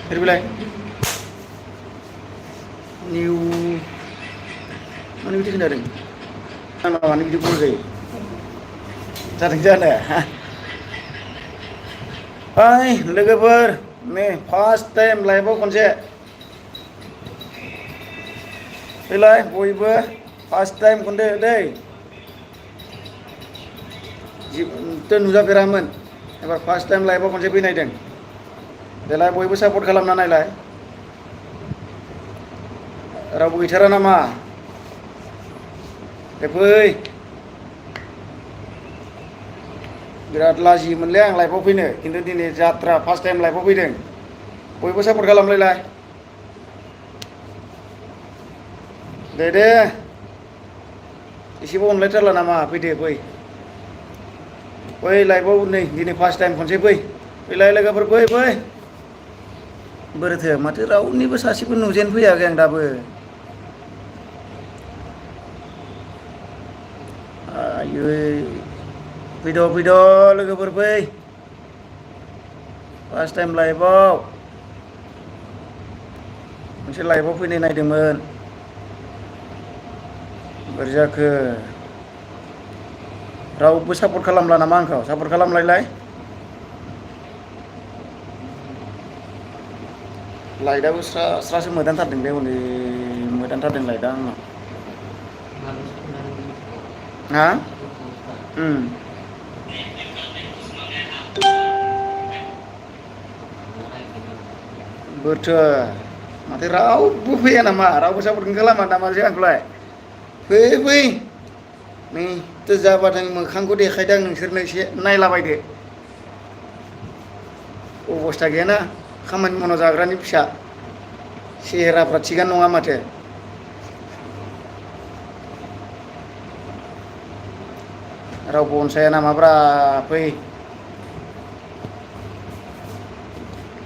Dari bilai. New mana bidik kendaraan? Mana bidik pun gay. Jarang jana ya. Hai, logoफोर nih first time live खनसे फैलाय बयबो first time खनदो दै तो नुजाफेरामोन एबार first time live खनसे फैनायदों देलाय बयबो सापर्ट खालामना नायलाय रावबो गैथारा नामा दे फै बिराद लाजियोमोनलै आं लाइभआव फैनो खिन्थु दिनै जात्रा फार्स्ट टाइम लाइभआव फैदों बयबो सापर्ट खालामलायलाय दे एसेबो अनलायथारला नामा फैदो फै लाइभआव नै दिनै फार्स्ट टाइम खनसे फैलाय लोगोफोर फै बोरोथो माथो रावनिबो सासेबो नुजेन फैयाखै आं दाबो आयै फैद' लोगोफोर फै फार्स्ट टाइम लाइभआव मोनसे लाइभआव फैनो नायदोंमोन बोरै जाखो रावबो सापर्ट खालामला नामा आंखौ सापर्ट खालामलायलाय लाइटआबो स्रासो मोदानथारदोंलै हनै मोदानथारदों लाइटआ आंनाव हा बोरथो माथो रावबो फैया नामा रावबो सापर्टखौनो खालामा नामासै आंखौलाय फै नै तो जाबाथाय मोखांखौ देखायदों नोंसोरनो एसे नायलाबायदो अबस्था गैयाना खामानि मावना जाग्रानि फिसा सेहेराफ्रा थिगानो नङा माथो रावबो अनसाया नामाब्रा फै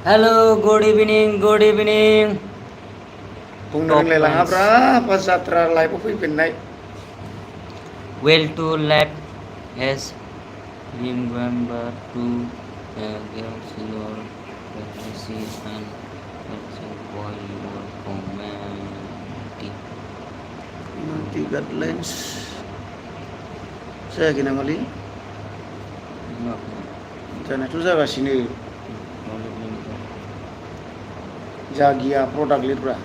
हेलो गुड इवनिंग बुंनो रोंलायलाङाब्रा फार्स्ट जात्रा लाइभआव फैफिननाय well to let us remember to girls your privacy and for your Multi guidelines जायाखै नामालै जानायाथ' जागासिनो जागिया प्रडाक्ट लिरब्रा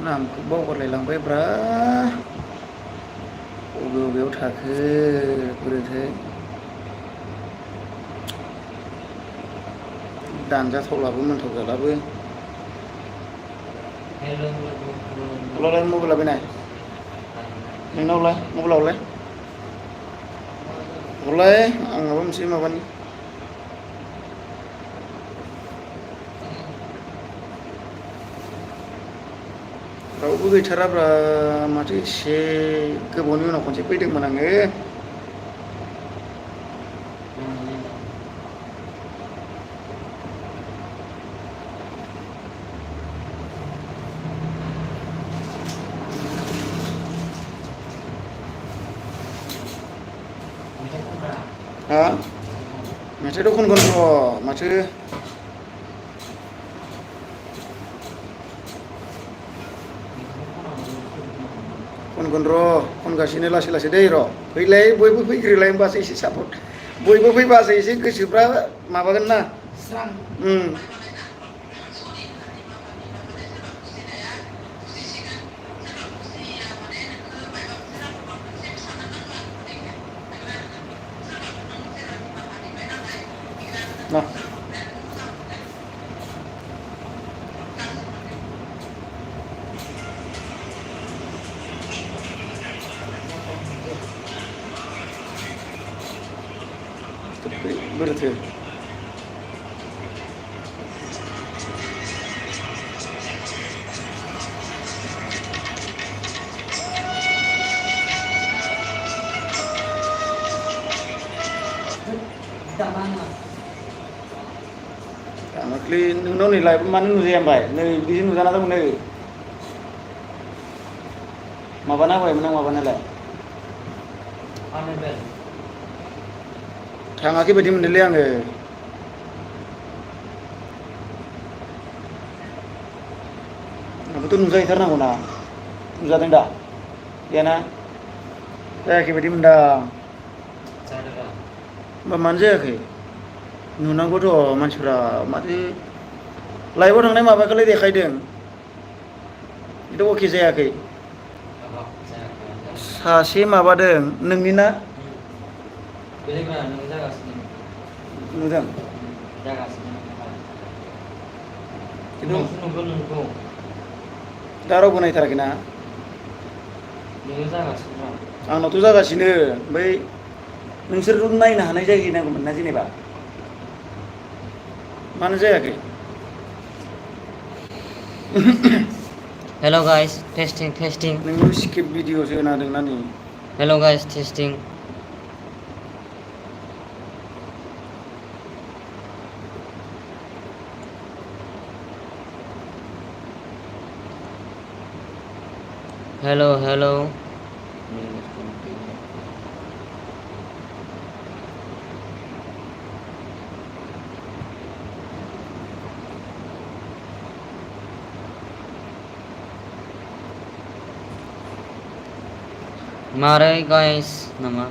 नामखौ बावगारलायलांबायब्रा बबेयाव थाखो बोरैथो दानजाथावलाबो मोनथावजालाबो अब्लालाय मबाइला बेनाय नोंनावलाय मबाइलावलाय हरलाय आं माबा मोनसे माबानि रावबो गैथाराब्रा माथो एसे गोबावनि उनाव खनसे फैदोंमोन आङो हा मेथाइथ' खनगोन र' माथो खनगोन र' खनगासिनो लासै दै र' फैलाय बयबो फैग्रोलाय होमबासो एसे सापर्ट बयबो फैबासो एसे गोसोफ्रा माबागोन ना स्रां ना बोरैथो Makli nunggu nih lah, mana nunggu yang baik, nih di sini nunggu sana tuh nih. Mabana apa ya, menang mabana lah. Thang aki bedi mendeli ang eh. Apa tuh nunggu itu nang mana? Nunggu tenda, ya na? Saya aki bedi mendang. Manja aki. Nunang kodo mansura mati laibo थांनाय माबाखौलाय देखायदों itu oke जायाखै सासे माबादों नोंनि ना नुदों दा रावबो नायथाराखै ना आंनावथ' जागासिनो ओमफ्राय नोंसोरथ' नायनो हानाय जाहैनांगौमोन ना जेनेबा मानो जायाखै Hello guys, testing. नोंल' स्किप भिडिअ'सो होना होदोंना नै Hello guys, testing. Hello. Mari guys, nama.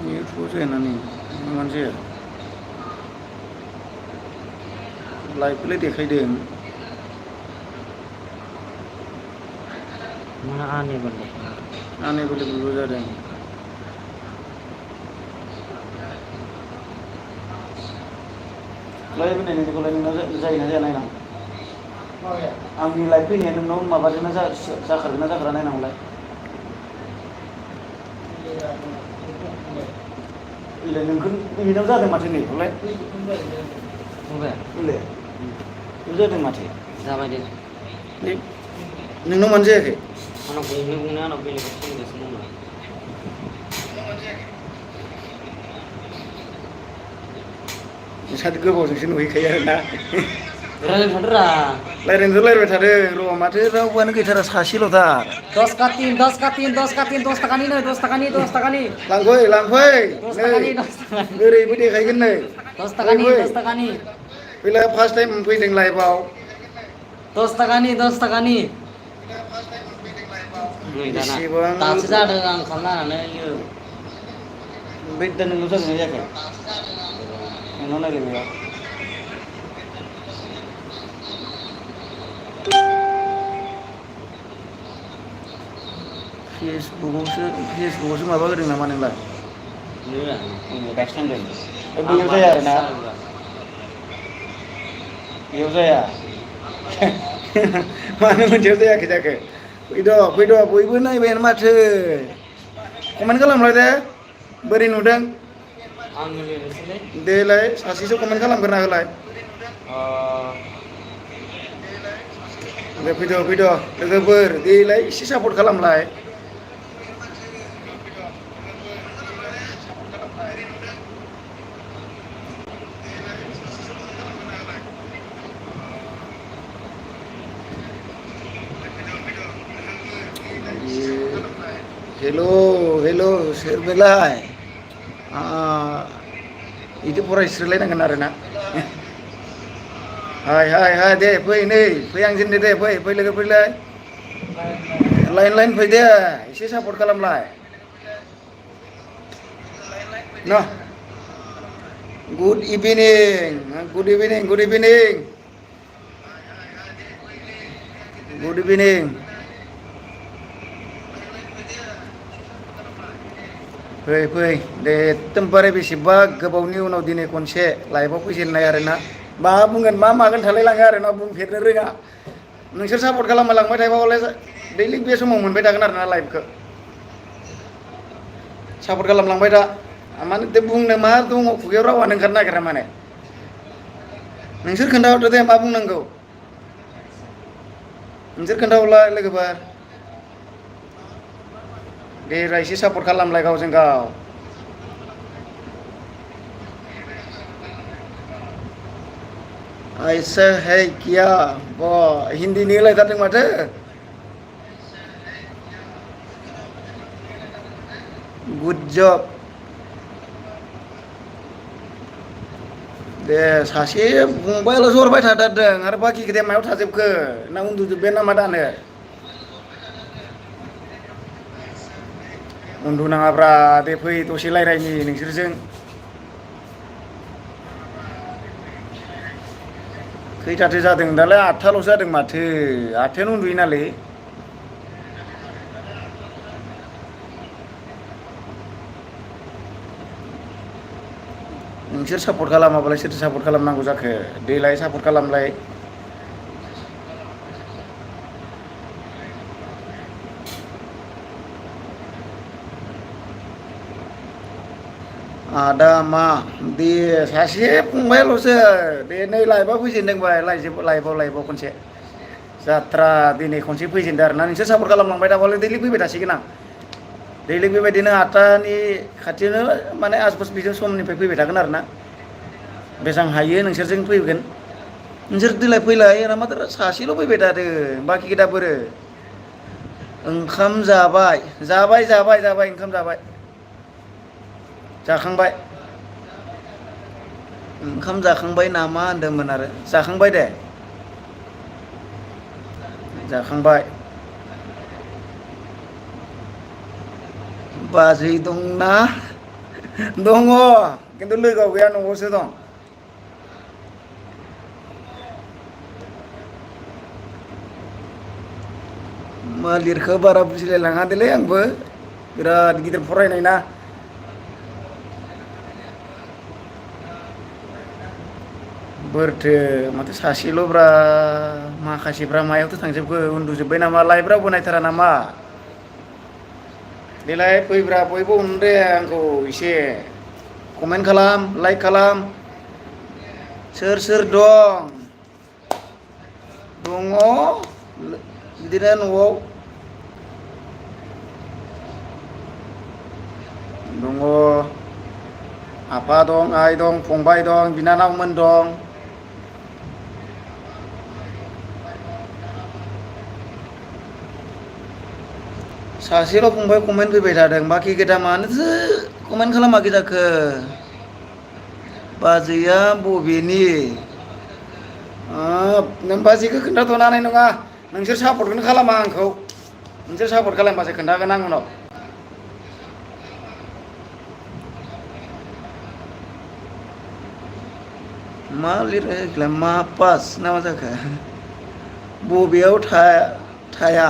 YouTube saya nani, mana sih? Live देखायदों Mana aneh banget. aneh betul-betul जादों लाइभ फैनायनिखौलाय नोंना जायोना जाया नायनां आंनि लाइभ फैनाया नोंनाव माबाजोंना जाखारगोन ना जाखारा नायनांगौलाय इलाय नोंखौ बेनाव जादों माथो नै हलाय इलाय बे जादों माथो जाबाय दे नोंनाव मानो जायाखै आंनाव बुंनो आंनाव बेलेग सोंगासिनो दङ साद गोबावजोंसो नुहैखायो आरोना रायज्लायनो रायज्लायबाय थादों र' माथो रावबोआनो गैथारा सासेल'थार 10 ka 3 10 takani लांफै नै ओरैबो देखायगोन नै 10 takani फैलाय फार्स्ट टाइम फैदों लाइभआव 10 takani बेसेबां दासो जादों आं खालामनानै ओमफ्राय दा नोंनाव जादोंना जायाखै नोंनाव नायलायनायाव फेसबुकआवसो माबा होदों नामा नोंलाय दासो नांदों बेयाव जाया आरोना बेयाव जाया मानो मोनसेयाव जायाखै जाखो फैद' बयबो नायबायानो माथो कमेन्ट खालामलाय दे बोरै नुदों देलाय सासेसो कमेन्ट खालामग्रोना होलाय दे फैद' लोगोफोर देलाय एसे सापर्ट खालामलाय हेल' सोर बेलाय बिदि फरायस्रोलायनांगोन आरोना हाय दे फै आंजोंनो दे फै लोगो फैलाय लाइन फै दे एसे सापर्ट खालामलाय न गुड इभिनिं फै दे एकदमबारे बेसेबा गोबावनि उनाव दिनै खनसे लाइभआव फैजेननाय आरोना मा बुंगोन मा मागोन थालाय लाङो आरोना बुंफेरनो रोङा नोंसोर सापर्ट खालामलांबाय थायोबा हले दैलिग बे समाव मोनबाय थागोन आरोना लाइभखौ सापर्ट खालामलांबाय था माने दे बुंनो मा दङ खुगायाव रावानो ओंखारनो नागिरा माने नोंसोर खोन्थाहरदो दे मा बुंनांगौ नोंसोर खोन्थाहरलाय लोगोफोर दे एसे सापर्ट खालामलाय गावजों गाव ऐसा है क्या हिन्दीनि होलायथारदों माथो गुड जब दे सासे फंबायाल'सो हरबाय थाथारदों आरो बाखि खोथाया मायाव थाजोबखो ना उन्दुजोब्बाय नामा दानो उन्दुनाङाब्रा दे फै दसे रायलायनि नोंसोरजों खैथाथो जादों दालाय 8थाल'सो जादों माथो 8थायावनो उन्दुयो नालै नोंसोर सापर्ट खालामाबालाय सोरथो सापर्ट खालामनांगौ जाखो देलाय सापर्ट खालामलाय आदा मा दे सासे फंबायाल'सो दे नै लाइभआव फैजेनदोंबाय लाइभआव खनसे जात्रा दिनै खनसे फैजेनदों आरोना नोंसोर सापर्ट खालामलांबाय थाबालाय दैलिग फैबाय थासिगोन आं दैलिग बेबायदिनो 8थानि खाथियावनो माने आसपास बिजों समनिफ्राय फैबाय थागोन आरोना बेसां हायो नोंसोरजों फैगोन नोंसोर देलाय फैलाय ना माथो सासेल' फैबाय थादों बाखि खोथाफोर ओंखाम जाबाय ओंखाम जाबाय जाखांबाय ओंखाम जाखांबाय नामा होनदोंमोन आरो जाखांबाय दे जाखांबाय बाजै दंना दङ खिन्थु लोगोआव गैया न'आवसो दं मा लिरखो बारा बुजिलायलाङा देलै आंबो बिराद गिदिर फरायनाय ना बोरथो माथो सासेल'ब्रा माखासेफ्रा मायावथो थांजोबखो उन्दुजोब्बाय नामा लाइभ रावबो नायथारा नामा देलाय फैब्रा बयबो अनदे आंखौ एसे कमेन्ट खालाम लाइक खालाम सोर सोर दङ बिदिनो न'आव दङ आफा दं आइ दं फंबाय दं बिनानावमोन दं सासेल' फंबाय कमेन्ट फैबाय थादों बाखि गोदा मानोथो कमेन्ट खालामाखै जाखो बाजैया बबेनि नों बाजैखौ खोन्थाथ'नो हानाय नङा नोंसोर सापर्टखौनो खालामा आंखौ नोंसोर सापर्ट खालामबासो खोन्थागोन आं उनाव मा लिरो मा पास ना मा जाखो बबेयाव थाया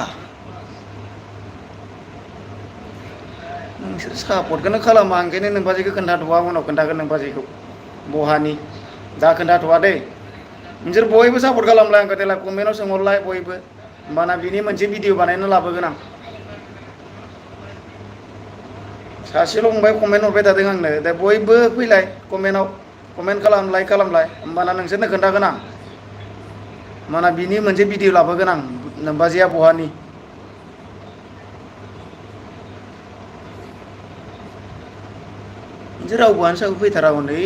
नोंसोर सापर्टखौनो खालामा ओंखायनो नों बाजैखौ खोन्थाथ'वा उनाव खोन्थागोन नों बाजैखौ बहानि दा खोन्थाथ'वा दै नोंसोर बयबो सापर्ट खालामलाय आंखौ देलाय कमेन्टआव सोंहरलाय बयबो होमबाना बिनि मोनसे भिडिअ बानायना लाबोगोन आं सासेल' फंबाय कमेन्ट हरबाय थादों आंनो दा बयबो फैलाय कमेन्टआव कमेन्ट खालाम लाइक खालामलाय होमबाना नोंसोरनो खोन्थागोन आं होमबाना बिनि मोनसे भिडिअ लाबोगोन आं नोमबाजैया बहानि नोंसोर रावबोआनो साखौ फैथारा हनै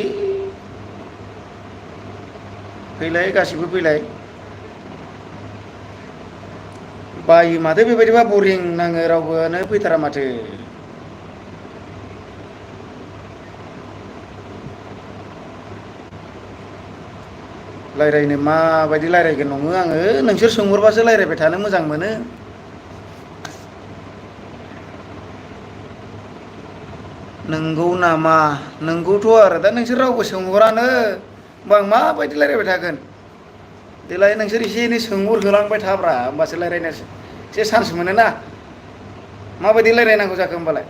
फैलाय गासिबो फैलाय बायो माथो बेबायदिबा बरिं नाङो रावबोआनो फैथारा माथो रायज्लायनो माबायदि रायज्लायगोन नङो आङो नोंसोर सोंहरबासो रायज्लायबाय थानो मोजां मोनो नंगौ नामा नंगौथ' आरो दा नोंसोर रावबो सोंहरानो होमबा आं माबायदि रायज्लायबाय थागोन देलाय नोंसोर एसे एनै सोंहरहोलांबाय थाब्रा होमबासो रायज्लायनो एसे चान्स मोनोना माबायदि रायज्लायनांगौ जाखो होमबालाय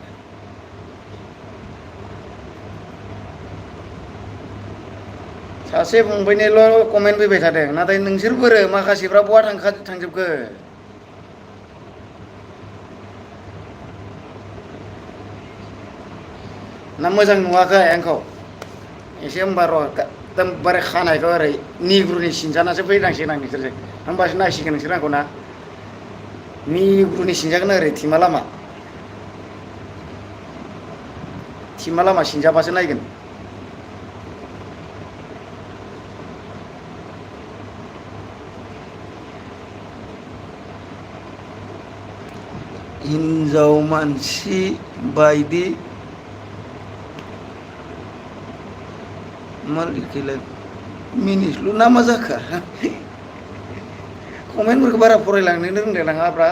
सासे फंबायनिल' कमेन्ट फैबाय थादों नाथाय नोंसोर बोरो माखासेफ्रा बहा थांजोबखो ना मोजां नुवाखै आंखौ एसे होमबा र' एकदमबारे खानायखौ ओरै निग्रुनि सिनजानासो फैनांसिगोन आं नोंसोरजों होमबासो नायसिगोन नोंसोर आंखौ ना निग्रुनि सिनजागोन ओरै थिमा लामा सिनजाबासो नायगोन हिन्जाव मानसि बायदि मालिकलाय मिनिस्लु ना मा जाखो कमेन्टफोरखौ बारा फरायलांनो रोंलायलाङाब्रा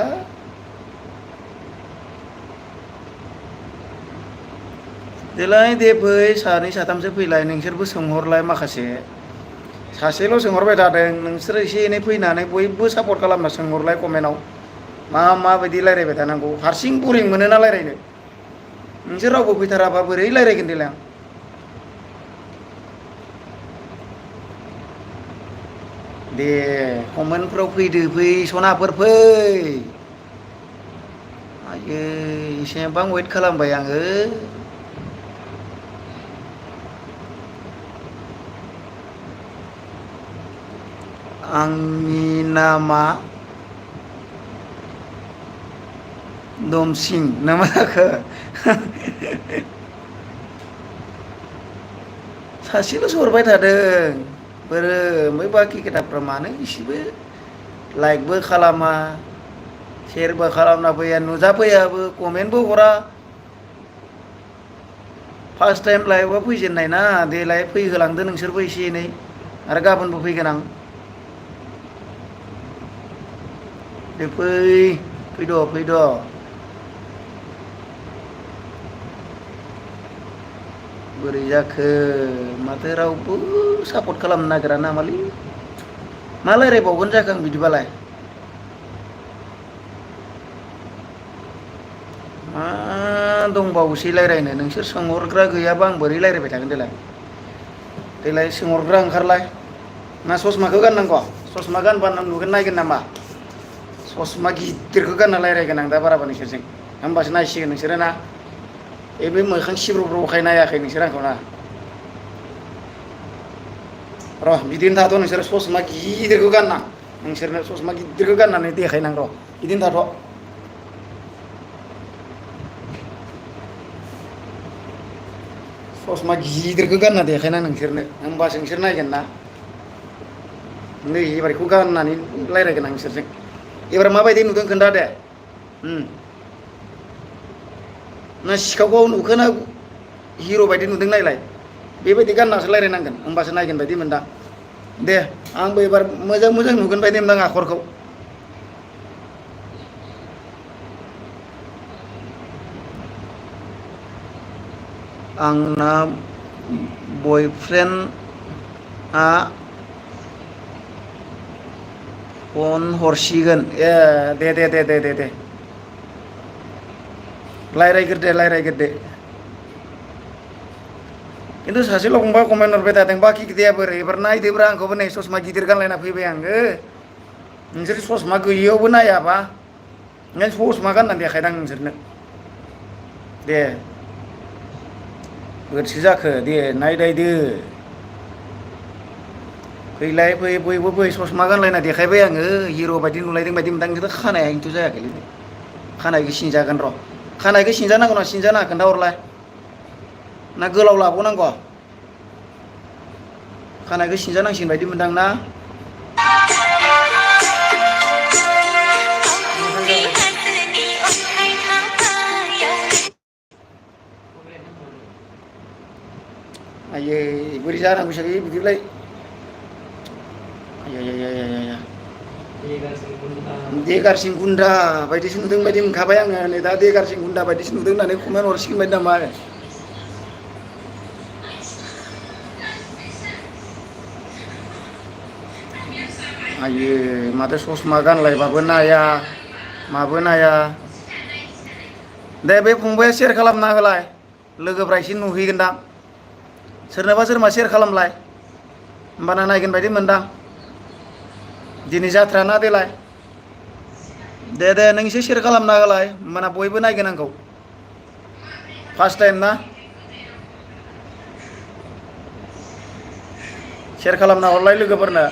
देलाय दे फै सानै साथामसो फैलाय नोंसोरबो सोंहरलाय माखासे सासेल' सोंहरबाय थादों नोंसोर एसे एनै फैनानै बयबो सापर्ट खालामना सोंहरलाय कमेन्टआव माबायदि रायज्लायबाय थानांगौ हारसिं बरिं मोनो ना रायज्लायनो नोंसोर रावबो फैथाराबा बोरै रायज्लायगोन देलाय आं दे कमेन्टफ्राव फैदो फै सनाफोर फै आयै एसेबां वेट खालामबाय आङो आंनि नामा दमसिं नामा जाखो सासेल'सो हरबाय थादों बोरो ओमफ्राय बाखि खोथाफ्रा मानो इसेबो लाइकबो खालामा शेयारबो खालामना फैया नुजाफैयाबो कमेन्टबो हरा फार्स्ट टाइम लाइभआव फैजेननाय ना देलाय फैहोलांदो नोंसोरबो एसे एनै आरो गाबोनबो फैगोन आं दे फैद' बोरै जाखो माथो रावबो सापर्ट खालामनो नागिरा नामालै मा रायज्लायबावगोन जाखो आं बिदिबालाय मा दंबावोसै रायज्लायनो नोंसोर सोंहरग्रा गैयाबा आं बोरै रायज्लायबाय थागोन देलाय सोंहरग्रा ओंखारलाय ना ससमाखौ गाननांगौ ससमा गानबा नुगोन नायगोन नामा ससमा गिदिरखौ गानना रायज्लायगोन आं दा बाराबा नोंसोरजों होमबासो नायसिगोन नोंसोरो ना बे मोखां सिब्र'खाय नायाखै नोंसोर आंखौ ना र' बिदिनो थाथ' नोंसोर ससमा गिदिरखौ गानना नोंसोरनो ससमा गिदिरखौ गाननानै देखायनां र' बिदिनो थाथ' ससमा गिदिरखौ गानना देखायना नोंसोरनो होमबासो नोंसोर नायगोन ना नै एबारखौ गाननानै रायज्लायगोन आं नोंसोरजों एबार माबायदि नुदों खोन्था दे ना सिखावखौ नुखोना हिर' बायदि नुदों नायलाय बेबायदि गाननासो रायज्लायनांगोन होमबासो नायगोन बायदि मोनदां दे आंबो एबार मोजां नुगोन बायदि मोनदां आखरखौ आंना बयफ्रेन्डआ फन हरसिगोन दे रायज्लायग्रोदो खिन्थु सासेल' फंबा कमेन्ट हरबाय थादों बाखि गैया बोरै एबार नायदोब्रा आंखौबो नै ससमा गिदिर गानलायना फैबाय आङो नोंसोर ससमा गैयियावबो नायाबा ओंखायनो ससमा गानना देखायदां नोंसोरनो दे बोरैसो जाखो दे नायदायदो फैलाय फै बयबो फै ससमा गानलायना देखायबाय आङो हिर' बायदि नुलायदों बायदि मोनदां खिन्थु खानाया खिन्थु जायाखैलै खानायखौ सिनजागोन र' खानायखौ सिनजानांगौ ना सिनजानाङा खोन्थाहरलाय ना गोलाव लाबावनांगौ खानायखौ सिनजानांसिगोन बायदि मोनदां ना आयै बोरै जानांगौसै बिदिलाय देगारसिं गुन्दा बायदिसो नुदों बायदि मोनखाबाय आङो नै दा देगारसिं गुन्दा बायदिसो नुदों होननानै कमेन्ट हरसिगोन बायदि नामा आयै माथो ससमा गानलायबाबो नाया माबो नाया दे बे फंबाया शेयार खालामना होलाय लोगोफ्रा एसे नुहैगोनदां सोरबा शेयार खालामलाय होमबाना नायगोन बायदि मोनदां दिनै जाथ्राना देलाय दे नों एसे शेयार खालामना होलाय होमबाना बयबो नायगोन आंखौ फार्स्ट टाइम ना share खालामना हरलाय लोगोफोरनो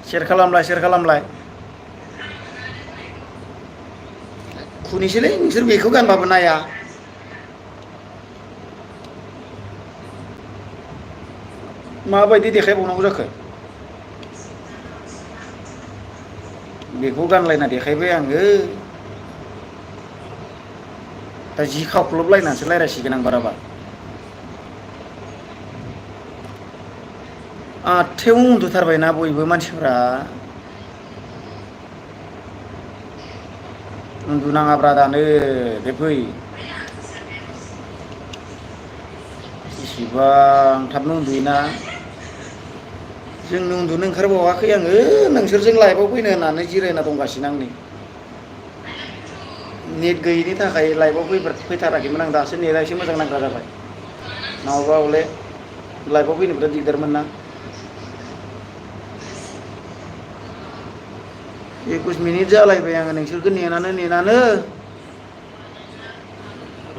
share खालामलाय खुनिसैलै नोंसोर बेखौ गानबाबो नाया माबायदि देखायबावनांगौ जाखो बेखौ गानलायना देखायबाय आङो दा जि खावख्लबलायनानैसो रायज्लायसिगोन आं बाराबा आठथायाव उन्दुथारबायना बयबो मानसिफ्रा उन्दुनाङाब्रा दानो दे फै इसिबां थाबनो उन्दुयोना जोंनो उन्दुनो ओंखारबावाखै आङो नोंसोरजों लाइभआव फैनो होननानै जिरायना दंगासिनो आं नै नेट गैयिनि थाखाय लाइभआव फैथाराखैमोन आं दासो नेटआ एसे मोजां नांग्रा जाबाय नङाबा हले लाइभआव फैनो बिराद दिगदारमोन ना 21 मिनिट जालायबाय आङो नोंसोरखौ नेनानो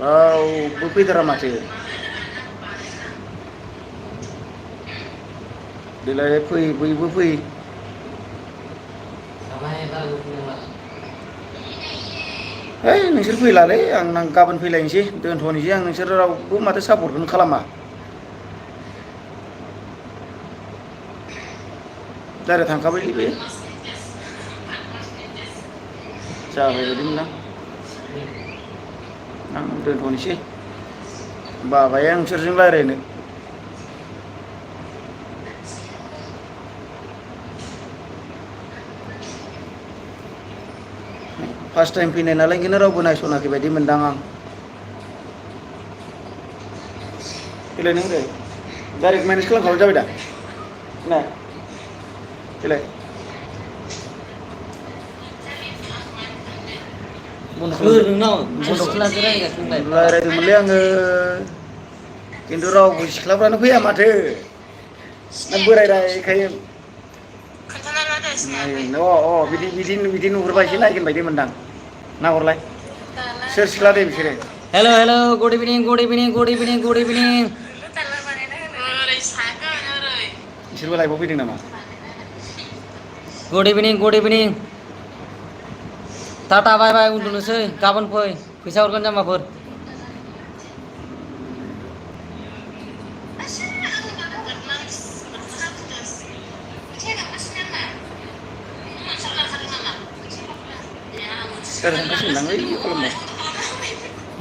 रावबो फैथारा माथो देलाय फै बयबो फै है नोंसोर फैलालै आं गाबोन फैलायनोसै दोनथ'नोसै आं नोंसोर रावबो माथो सापर्टखौनो खालामा डाइरेक्ट थांखाबायलै बे जाबाय बायदि मोनदां आं दोनथ'नोसै बाबाय आं नोंसोरजों रायज्लायनो फार्स्ट टाइम फैनाय नालाय ओंखायनो रावबो नायसनाखै बायदि मोनदां आं फैलाय नों रे डाइरेक्ट मेनेज खालामखाबाय जाबाय दा ना फैलाय रायज्लायदोंमोनलै आङो खिन्थु रावबो सिख्लाफ्रानो फैया माथो ना बोरायरायखाय बिदि नुहुरबा एसे नायगोन बायदि मोनदां नाहरलाय सोर सिख्ला दे बिसोरो हेलो गुड इभिनिं बिसोरबो लाइभआव फैदों नामा गुड इभिनिं टाटा बाय बाय उन्दुनोसै गाबोन फैसा हरगोन जाम्बाफोर थांगासिनो दां ओइ खालामबाय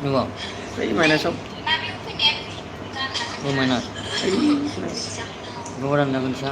नंगौ ओइ माइनासाव माइनास गोबां जागोन सा